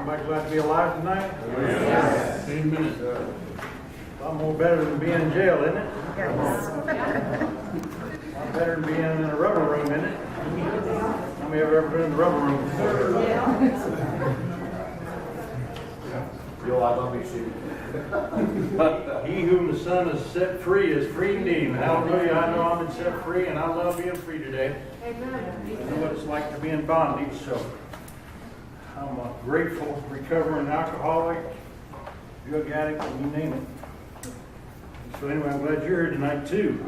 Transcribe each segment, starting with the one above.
Everybody glad to be alive tonight? Yes. Amen. A lot more better than being in jail, isn't it? Yes. A lot better than being in a rubber room, isn't it? How many have ever been in the rubber room before? You'll have on me, Steve. He whom the Son has set free is free indeed. Hallelujah. I know I've been set free, and I love being free today. I know what it's like to be in bondage, so I'm a grateful recovering alcoholic, drug addict, and you name it. So anyway, I'm glad you're here tonight too.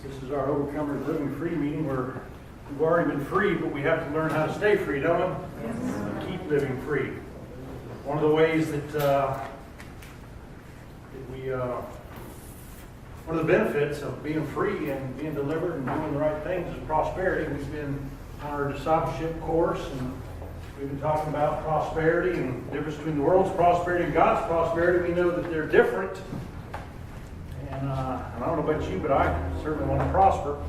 This is our Overcomers Living Free meeting where we've already been free, but we have to learn how to stay free, don't we? Yes. Keep living free. One of the ways that one of the benefits of being free and being delivered and doing the right things is prosperity. We've been on our discipleship course and we've been talking about prosperity and the difference between the world's prosperity and God's prosperity. We know that they're different. And I don't know about you, but I certainly want to prosper.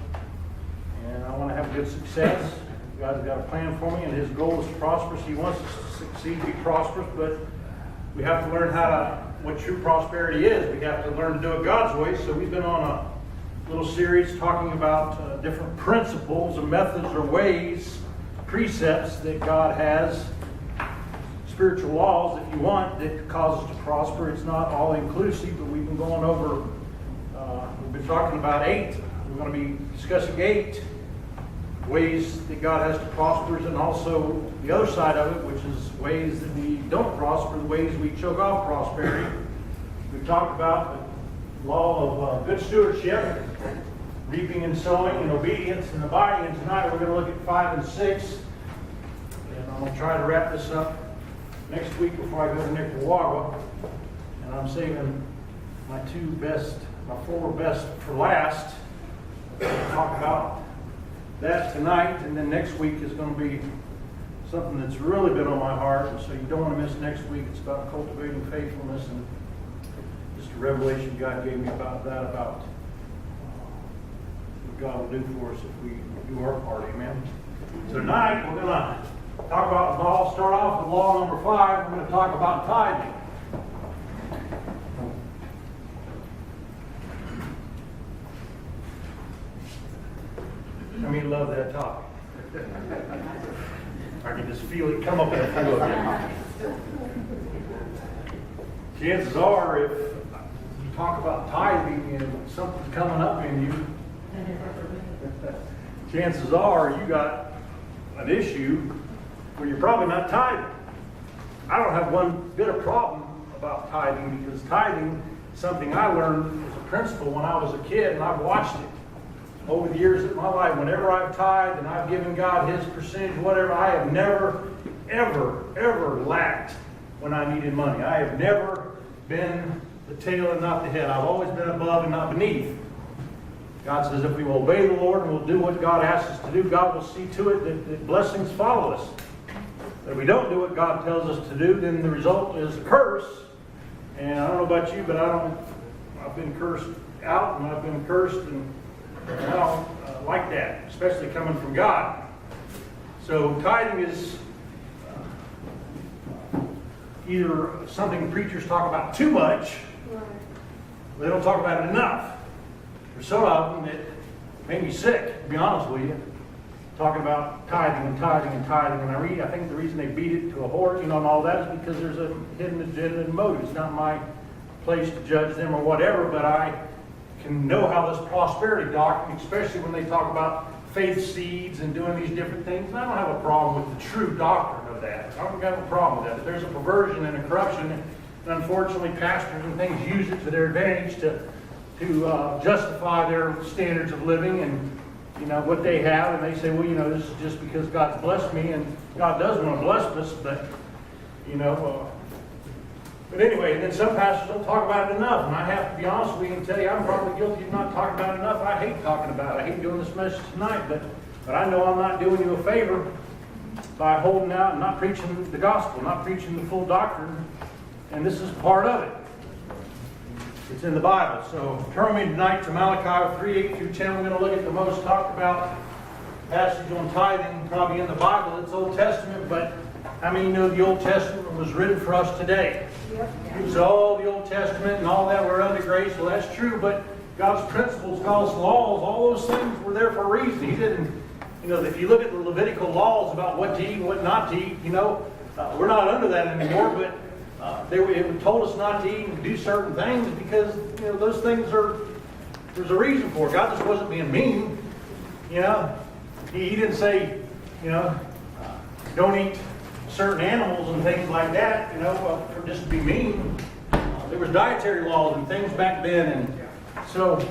And I want to have good success. God's got a plan for me, and His goal is to prosper. So He wants us to succeed, be prosperous, but we have to learn what true prosperity is. We have to learn to do it God's way. So we've been on a little series talking about different principles or methods or ways, precepts that God has, spiritual laws, if you want, that cause us to prosper. It's not all inclusive, but we've been going over, we've been talking about 8. We're going to be discussing 8 ways that God has to prosper, and also the other side of it, which is ways that we don't prosper, the ways we choke off prosperity. We've talked about the law of good stewardship, reaping and sowing, and obedience and abiding. And tonight we're going to look at 5 and 6. And I'm going to try to wrap this up next week before I go to Nicaragua. And I'm saving my 4 best for last. We'll talk about that tonight, and then next week is going to be something that's really been on my heart, and so you don't want to miss next week. It's about cultivating faithfulness, and just a revelation God gave me about that, about what God will do for us if we do our part. Amen. So tonight we're going to talk about law. Start off with law number 5. We're going to talk about tithing. I mean, love that topic. I can just feel it come up in a few of you. Chances are, if you talk about tithing and something's coming up in you, chances are you got an issue where you're probably not tithing. I don't have one bit of problem about tithing, because tithing is something I learned as a principle when I was a kid, and I've watched it over the years of my life. Whenever I've tithed and I've given God His percentage, whatever, I have never, ever, ever lacked when I needed money. I have never been the tail and not the head. I've always been above and not beneath. God says if we will obey the Lord and we'll do what God asks us to do, God will see to it that blessings follow us. But if we don't do what God tells us to do, then the result is a curse. And I don't know about you, but I've been cursed out, and I've been cursed, and I don't like that, especially coming from God. So tithing is either something preachers talk about too much, they don't talk about it enough. There's so often that made me sick, to be honest with you, talking about tithing and tithing and tithing. And I think the reason they beat it to a horse, and all that, is because there's a hidden agenda and motive. It's not my place to judge them or whatever, but I can know how this prosperity doctrine, especially when they talk about faith seeds and doing these different things. And I don't have a problem with the true doctrine of that. I don't have a problem with that. If there's a perversion and a corruption, and unfortunately pastors and things use it to their advantage to justify their standards of living and what they have, and they say, well, this is just because God's blessed me, and God does want to bless us, but but anyway, and then some pastors don't talk about it enough, and I have to be honest with you and tell you, I'm probably guilty of not talking about it enough. I hate talking about it. I hate doing this message tonight, but I know I'm not doing you a favor by holding out and not preaching the gospel, not preaching the full doctrine, and this is part of it. It's in the Bible. So turn with me tonight to Malachi 3:8 through 10. We're going to look at the most talked about passage on tithing probably in the Bible. It's Old Testament, but How many know the Old Testament was written for us today? It was all the Old Testament and all that. We're under grace. Well, that's true, but God's principles, God's laws, all those things were there for a reason. He didn't, if you look at the Levitical laws about what to eat and what not to eat, we're not under that anymore, but it told us not to eat and do certain things because, those things there's a reason for it. God just wasn't being mean. He didn't say, don't eat certain animals and things like that, for just to be mean. There was dietary laws and things back then, and so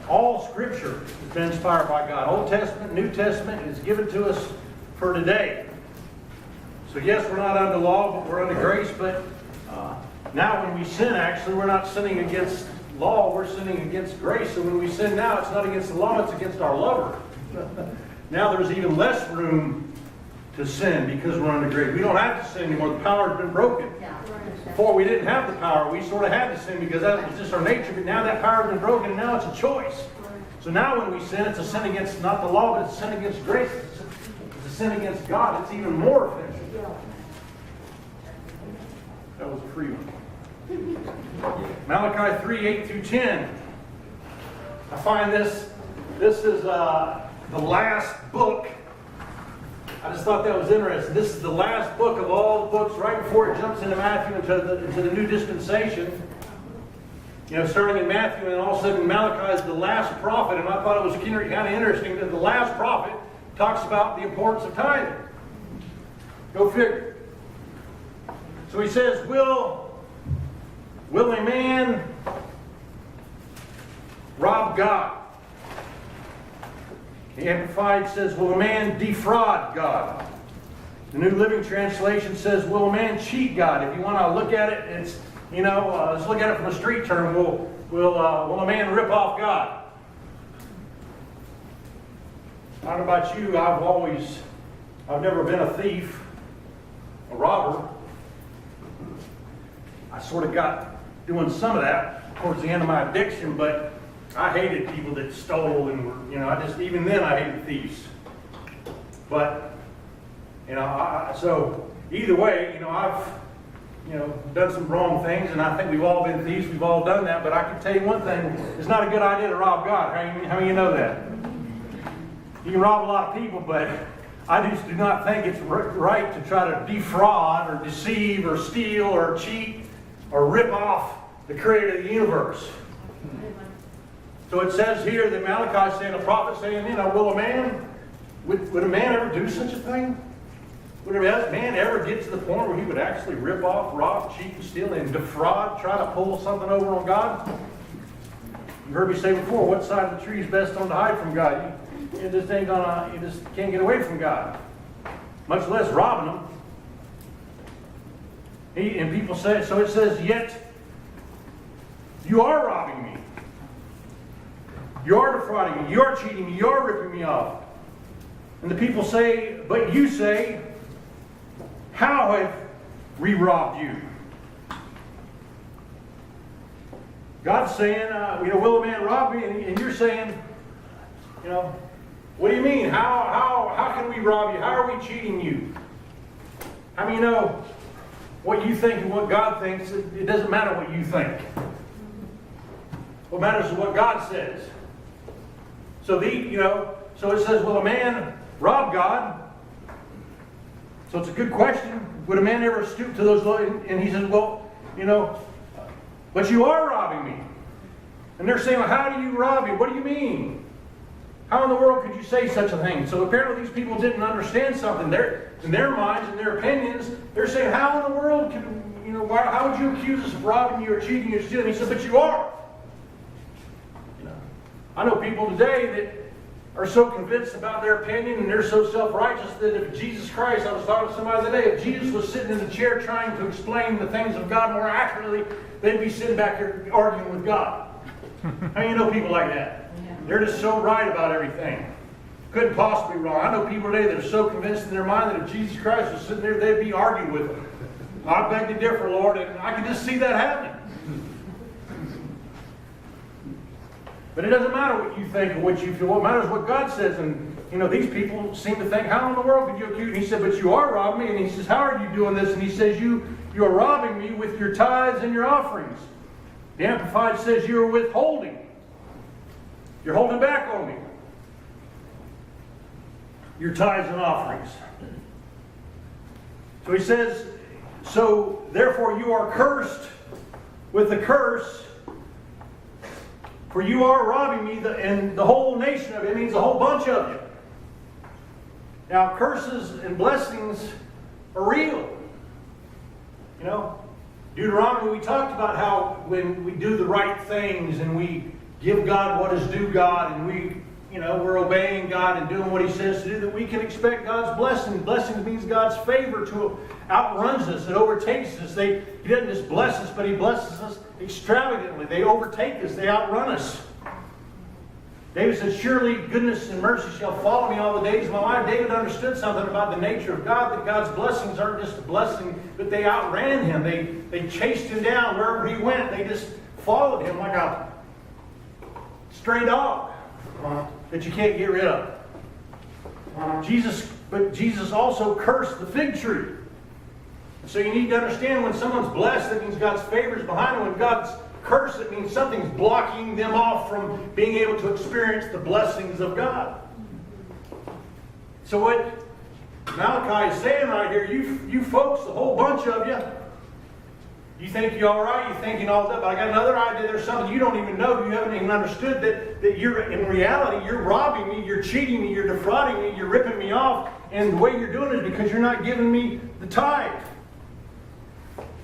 all Scripture has been inspired by God. Old Testament, New Testament is given to us for today. So yes, we're not under law, but we're under grace. But now when we sin, actually, we're not sinning against law, we're sinning against grace. So when we sin now, it's not against the law, it's against our lover. Now there's even less room to sin because we're under grace. We don't have to sin anymore. The power has been broken. Before we didn't have the power. We sort of had to sin because that was just our nature. But now that power has been broken and now it's a choice. So now when we sin, it's a sin against not the law, but it's a sin against grace. It's a sin against God. It's even more offensive. That was a free one. Malachi 3, 8 through 10. I find this is the last book. I just thought that was interesting. This is the last book of all the books, right before it jumps into Matthew, into the new dispensation. Starting in Matthew, and all of a sudden Malachi is the last prophet, and I thought it was kind of interesting that the last prophet talks about the importance of tithing. Go figure. So he says, will a man rob God? The Amplified says, will a man defraud God? The New Living Translation says, will a man cheat God? If you want to look at it, it's, let's look at it from a street term. Will a man rip off God? I don't know about you, I've never been a thief, a robber. I sort of got doing some of that towards the end of my addiction, but I hated people that stole and were, even then I hated thieves. But, so either way, I've, done some wrong things, and I think we've all been thieves, we've all done that, but I can tell you one thing, it's not a good idea to rob God. How many of you know that? You can rob a lot of people, but I just do not think it's right to try to defraud or deceive or steal or cheat or rip off the creator of the universe. So it says here that Malachi is saying, a prophet saying, will a man, would a man ever do such a thing? Would a man ever get to the point where he would actually rip off, rob, cheat, and steal, and defraud, try to pull something over on God? You've heard me say before, what side of the tree is best on to hide from God? You just can't get away from God. Much less robbing him. And people say, so it says, yet you are robbing me. You are defrauding me. You are cheating me. You are ripping me off. And the people say, but you say, how have we robbed you? God's saying, will a man rob me? And you're saying, what do you mean? How can we rob you? How are we cheating you? How many know what you think and what God thinks? It doesn't matter what you think. What matters is what God says. So so it says, will a man rob God? So it's a good question. Would a man ever stoop to those low? And he says, well, but you are robbing me. And they're saying, well, how do you rob me? What do you mean? How in the world could you say such a thing? So apparently these people didn't understand something. In their minds and their opinions, they're saying, how in the world how would you accuse us of robbing you or cheating you or stealing? He said, but you are. I know people today that are so convinced about their opinion and they're so self-righteous that if Jesus Christ, I was talking to somebody today, if Jesus was sitting in the chair trying to explain the things of God more accurately, they'd be sitting back here arguing with God. How many people like that? They're just so right about everything. Couldn't possibly be wrong. I know people today that are so convinced in their mind that if Jesus Christ was sitting there, they'd be arguing with him. I beg to differ, Lord, and I can just see that happening. But it doesn't matter what you think or what you feel. What matters is what God says. And these people seem to think, how in the world could you accuse? And he said, but you are robbing me. And he says, how are you doing this? And he says, you are robbing me with your tithes and your offerings. The Amplified says you are withholding. You're holding back on me. Your tithes and offerings. So he says, so therefore you are cursed with a curse, for you are robbing me, and the whole nation of it means a whole bunch of you. Now, curses and blessings are real. Deuteronomy, we talked about how when we do the right things and we give God what is due God, and we're obeying God and doing what He says to do, that we can expect God's blessing. Blessing means God's favor to outruns us. It overtakes us. He doesn't just bless us, but He blesses us extravagantly. They overtake us. They outrun us. David said, surely goodness and mercy shall follow me all the days of my life. David understood something about the nature of God, that God's blessings aren't just a blessing, but they outran him. They chased him down wherever he went. They just followed him like a stray dog that you can't get rid of. But Jesus also cursed the fig tree. So you need to understand, when someone's blessed, that means God's favor is behind them. When God's cursed, it means something's blocking them off from being able to experience the blessings of God. So what Malachi is saying right here, you folks, the whole bunch of you, you think you're all right, you're thinking all that, but I got another idea. There's something you don't even know, you haven't even understood, that you're, in reality, you're robbing me, you're cheating me, you're defrauding me, you're ripping me off, and the way you're doing it is because you're not giving me the tithe.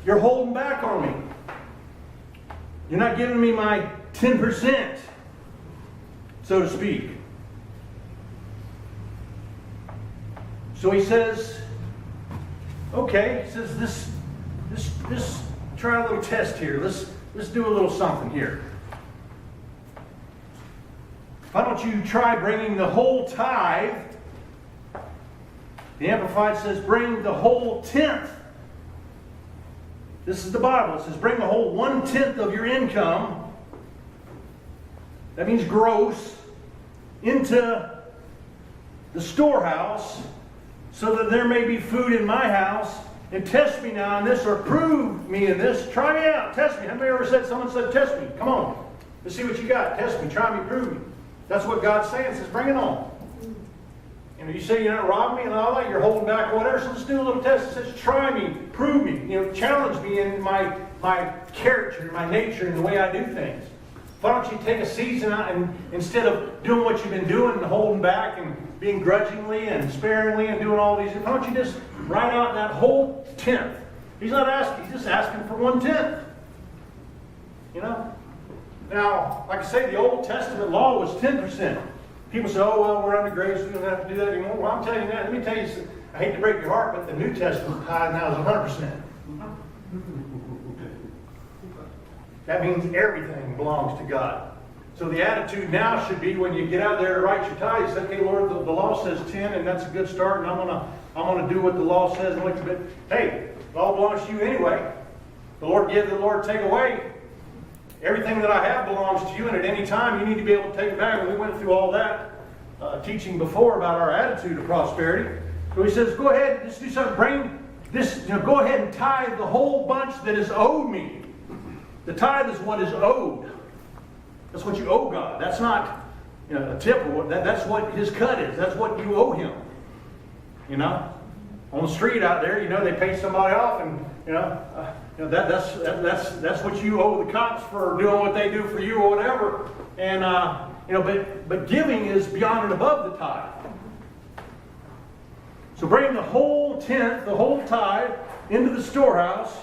You're holding back on me. You're not giving me my 10%, so to speak. So he says, okay, he says, this try a little test here. Let's do a little something here. Why don't you try bringing the whole tithe? The Amplified says, bring the whole tenth. This is the Bible. It says, bring the whole 1/10 of your income. That means gross. Into the storehouse, so that there may be food in my house. And test me now in this, or prove me in this. Try me out. Test me. Have you ever someone said, test me? Come on. Let's see what you got. Test me. Try me. Prove me. That's what God's saying. It says, bring it on. You say you're not robbing me and all that, you're holding back or whatever, so let's do a little test. It says, try me, prove me, challenge me in my character, my nature, and the way I do things. Why don't you take a season out and instead of doing what you've been doing and holding back and being grudgingly and sparingly and doing all these, why don't you just write out that whole 10th? He's not asking, he's just asking for 1/10. Now, like I say, the Old Testament law was 10%. People say, oh, well, we're under grace, we don't have to do that anymore. Well, I'm telling you that. Let me tell you, I hate to break your heart, but the New Testament tithe now is 100%. That means everything belongs to God. So the attitude now should be, when you get out there to write your tithe, you say, okay, Lord, the law says 10, and that's a good start, and I'm gonna do what the law says. And look a bit. Hey, it all belongs to you anyway. The Lord give, the Lord take away. Everything that I have belongs to you, and at any time you need to be able to take it back. And we went through all that teaching before about our attitude of prosperity. So he says, go ahead, let's do something. Bring this, go ahead and tithe the whole bunch that is owed me. The tithe is what is owed. That's what you owe God. That's not a tip or what. That's what His cut is. That's what you owe Him. On the street out there, they pay somebody off, and that's what you owe the cops for doing what they do for you or whatever. And but giving is beyond and above the tithe. So bring the whole 10th, the whole tithe, into the storehouse.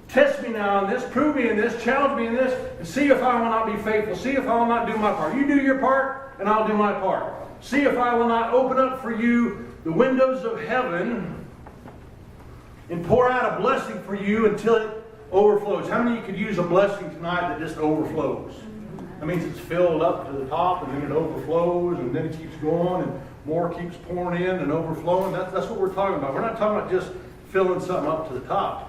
Test me now in this, prove me in this, challenge me in this, and see if I will not be faithful. See if I will not do my part. You do your part, and I'll do my part. See if I will not open up for you the windows of heaven and pour out a blessing for you until it overflows. How many of you could use a blessing tonight that just overflows? That means it's filled up to the top, and then it overflows, and then it keeps going, and more keeps pouring in and overflowing. That's what we're talking about. We're not talking about just filling something up to the top.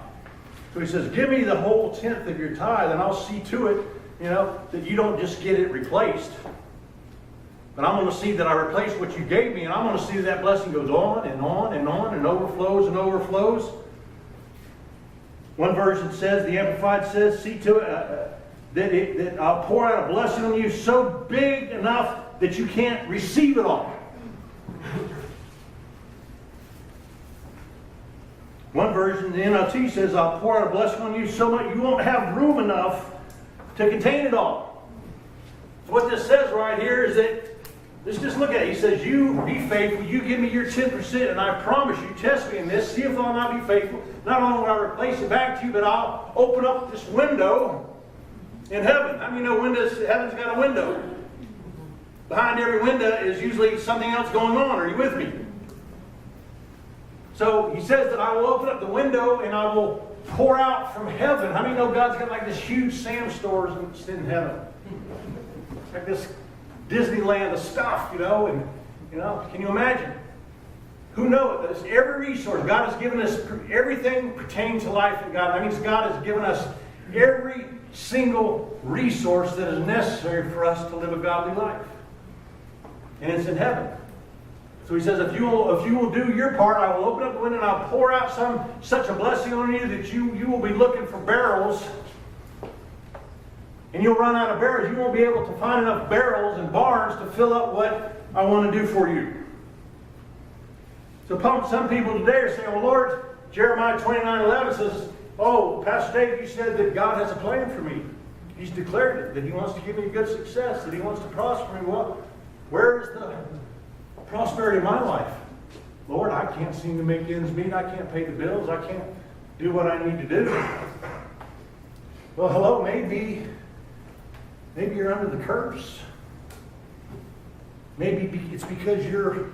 So he says, give me the whole 10th of your tithe, and I'll see to it, that you don't just get it replaced. But I'm going to see that I replace what you gave me, and I'm going to see that blessing goes on and on and on and overflows and overflows. One version says, the Amplified says, see to it that I'll pour out a blessing on you so big enough that you can't receive it all. One version, the NLT says, I'll pour out a blessing on you so much you won't have room enough to contain it all. So what this says right here is that, let's just look at it. He says, you be faithful, you give me your 10%, and I promise you, test me in this, see if I'll not be faithful. Not only will I replace it back to you, but I'll open up this window in heaven. How many know heaven's got a window? Behind every window is usually something else going on. Are you with me? So he says that I will open up the window and I will pour out from heaven. How many know God's got like this huge Sam stores in heaven? Like this Disneyland of stuff, and can you imagine? Who knows? It's every resource. God has given us everything pertaining to life in God. That means God has given us every single resource that is necessary for us to live a godly life. And it's in heaven. So he says, if you will do your part, I will open up the window and I'll pour out such a blessing on you that you will be looking for barrels. And you'll run out of barrels. You won't be able to find enough barrels and barns to fill up what I want to do for you. So some people today are saying, well, Lord, Jeremiah 29:11 says, oh, Pastor Dave, you said that God has a plan for me. He's declared it, that He wants to give me good success, that He wants to prosper me. Well, where is the prosperity of my life? Lord, I can't seem to make ends meet. I can't pay the bills. I can't do what I need to do. Well, hello, maybe you're under the curse. Maybe it's because you're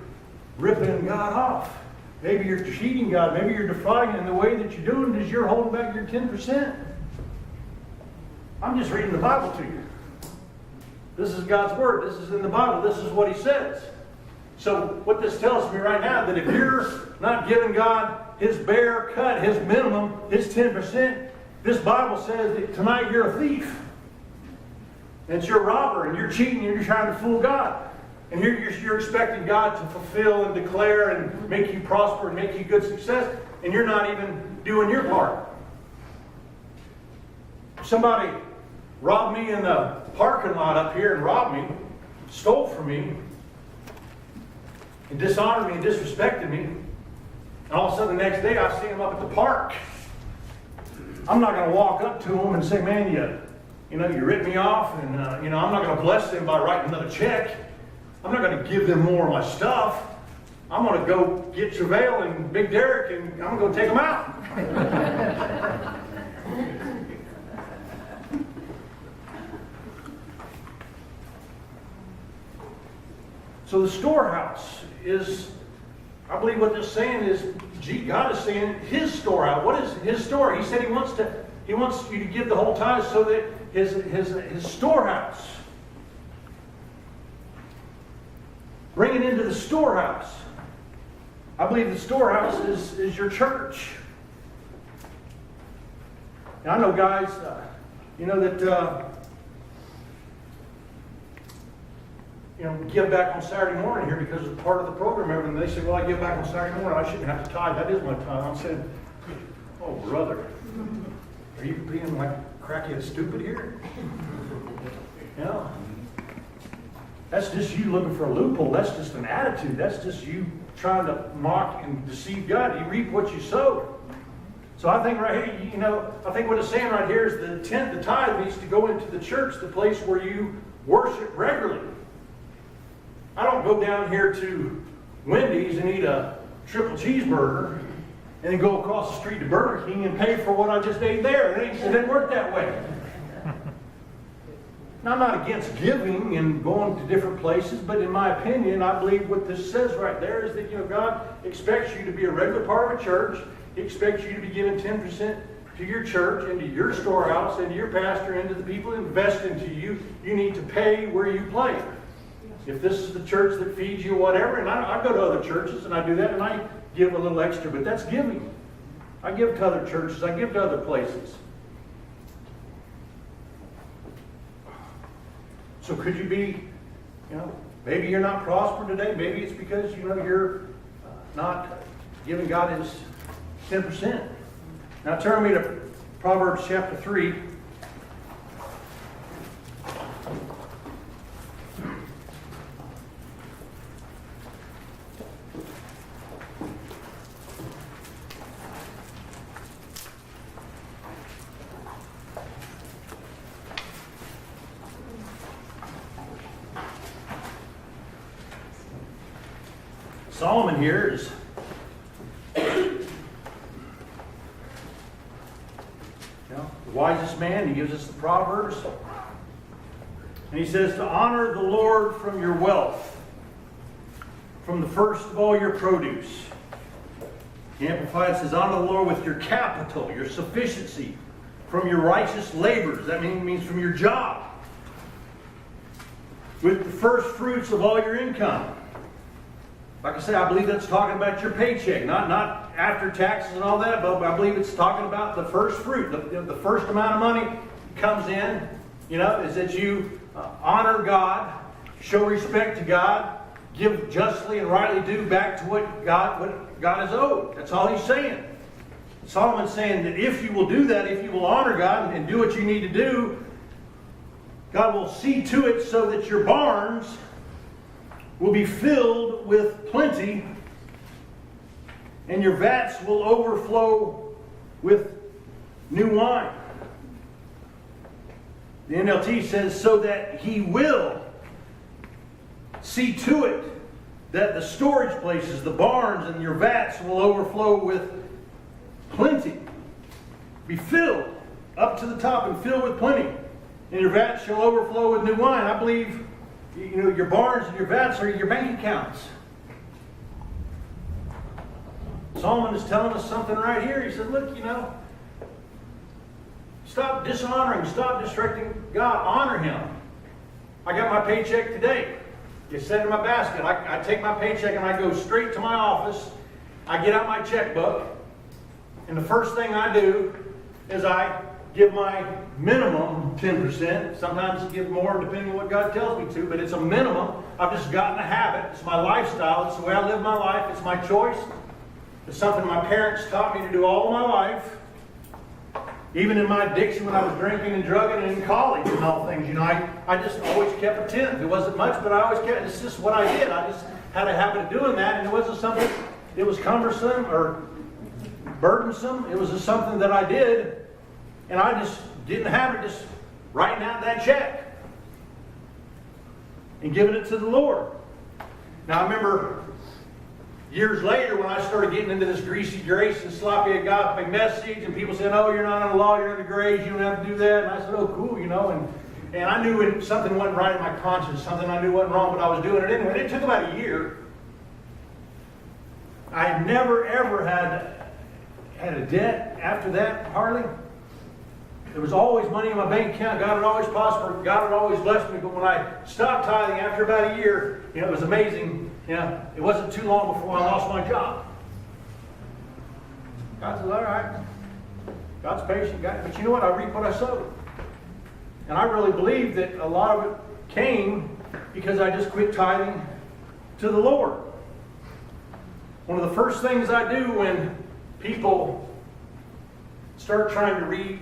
ripping God off. Maybe you're cheating God. Maybe you're defying Him. And the way that you're doing it is you're holding back your 10%. I'm just reading the Bible to you. This is God's Word. This is in the Bible. This is what He says. So what this tells me right now, that if you're not giving God His bare cut, His minimum, His 10%, this Bible says that tonight you're a thief. And you're a robber, and you're cheating, and you're trying to fool God. And you're expecting God to fulfill and declare and make you prosper and make you good success, and you're not even doing your part. Somebody robbed me in the parking lot up here and robbed me, stole from me, and dishonored me and disrespected me. And all of a sudden the next day I see him up at the park. I'm not going to walk up to him and say, man, you ripped me off, and I'm not going to bless them by writing another check. I'm not going to give them more of my stuff. I'm going to go get Travail and Big Derek, and I'm going to go take them out. So the storehouse is, I believe what they're saying is, God is saying His storehouse. What is His store? He said He wants you to give the whole tithe so that His storehouse. Bring it into the storehouse. I believe the storehouse is your church. Now, I know guys, that give back on Saturday morning here because it's part of the program. And they say, well, I give back on Saturday morning. I shouldn't have to tithe. That is my tithe. I'm saying, oh, brother, are you being like cracky and stupid here? That's just you looking for a loophole. That's just an attitude. That's just you trying to mock and deceive God. You reap what you sow. So I think right here, I think what it's saying right here is the tithe needs to go into the church, the place where you worship regularly. I don't go down here to Wendy's and eat a triple cheeseburger and then go across the street to Burger King and pay for what I just ate there. It didn't work that way. Now, I'm not against giving and going to different places, but in my opinion, I believe what this says right there is that God expects you to be a regular part of a church. He expects you to be giving 10% to your church, into your storehouse, into your pastor, into the people who invest into you. You need to pay where you play. If this is the church that feeds you, whatever, and I go to other churches and I do that and I give a little extra, but that's giving. I give to other churches. I give to other places. So could you be, Maybe you're not prospering today. Maybe it's because, you're not giving God His 10%. Now turn me to Proverbs chapter 3. Solomon here is the wisest man. He gives us the Proverbs. And he says to honor the Lord from your wealth, from the first of all your produce. The Amplified says honor the Lord with your capital, your sufficiency, from your righteous labors. That means from your job. With the first fruits of all your income. Like I say, I believe that's talking about your paycheck, not after taxes and all that, but I believe it's talking about the first fruit, the first amount of money comes in, is that you honor God, show respect to God, give justly and rightly due back to what God is owed. That's all he's saying. Solomon's saying that if you will do that, if you will honor God and do what you need to do, God will see to it so that your barns will be filled with plenty, and your vats will overflow with new wine. The NLT says, so that He will see to it that the storage places, the barns, and your vats will overflow with plenty. Be filled up to the top and filled with plenty. And your vats shall overflow with new wine. I believe your barns and your vats are your bank accounts. Solomon is telling us something right here. He said, look, stop dishonoring, stop distracting God. Honor Him. I got my paycheck today. It's set in my basket. I take my paycheck and I go straight to my office. I get out my checkbook. And the first thing I do is I give my minimum 10%. Sometimes I give more depending on what God tells me to, but it's a minimum. I've just gotten a habit. It's my lifestyle. It's the way I live my life. It's my choice. It's something my parents taught me to do all my life. Even in my addiction when I was drinking and drugging and in college and all things, I just always kept a tenth. It wasn't much, but I always kept, it's just what I did. I just had a habit of doing that, and it wasn't something that was cumbersome or burdensome. It was just something that I did. And I just didn't have it just writing out that check and giving it to the Lord. Now I remember years later when I started getting into this greasy grace and sloppy agape message, and people said, oh, you're not under the law, you're under grace, you don't have to do that. And I said, oh, cool, and I knew when something wasn't right in my conscience, something I knew wasn't wrong, but I was doing it anyway. It took about a year. I never ever had a debt after that, hardly. There was always money in my bank account. God had always prospered. God had always blessed me. But when I stopped tithing after about a year, it was amazing. It wasn't too long before I lost my job. God said, all right. God's patient. But you know what? I reap what I sowed. And I really believe that a lot of it came because I just quit tithing to the Lord. One of the first things I do when people start trying to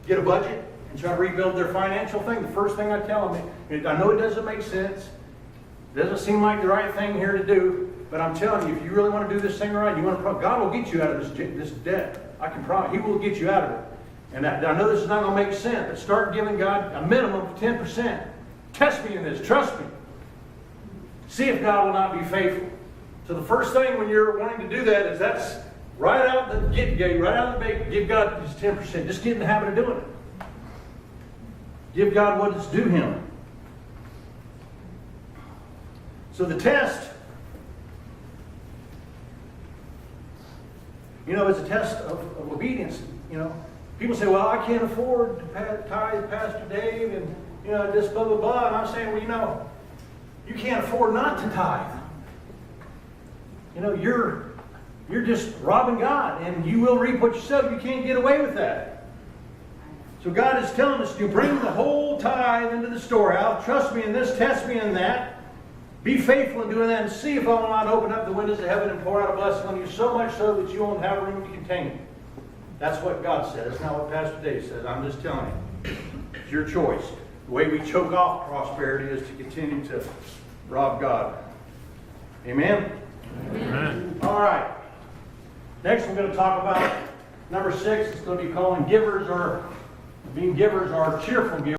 get a budget and try to rebuild their financial thing, the first thing I tell them, I know it doesn't make sense, it doesn't seem like the right thing here to do, but I'm telling you, if you really want to do this thing right, God will get you out of this debt. I can promise. He will get you out of it. And I know this is not going to make sense, but start giving God a minimum of 10%. Test me in this. Trust me. See if God will not be faithful. So the first thing when you're wanting to do that is that's right out the gate, right out the gate, give God his 10%. Just get in the habit of doing it. Give God what is due Him. So the test, is a test of obedience. People say, well, I can't afford to tithe Pastor Dave and, this blah, blah, blah. And I'm saying, well, you can't afford not to tithe. You're just robbing God, and you will reap what you sow. You can't get away with that. So God is telling us to bring the whole tithe into the storehouse. Trust me in this, test me in that. Be faithful in doing that, and see if I will not open up the windows of heaven and pour out a blessing on you, so much so that you won't have room to contain it. That's what God says. That's not what Pastor Dave says. I'm just telling you. It's your choice. The way we choke off prosperity is to continue to rob God. Amen? Amen. All right. Next, we're going to talk about number 6. It's going to be calling givers or being givers or cheerful givers.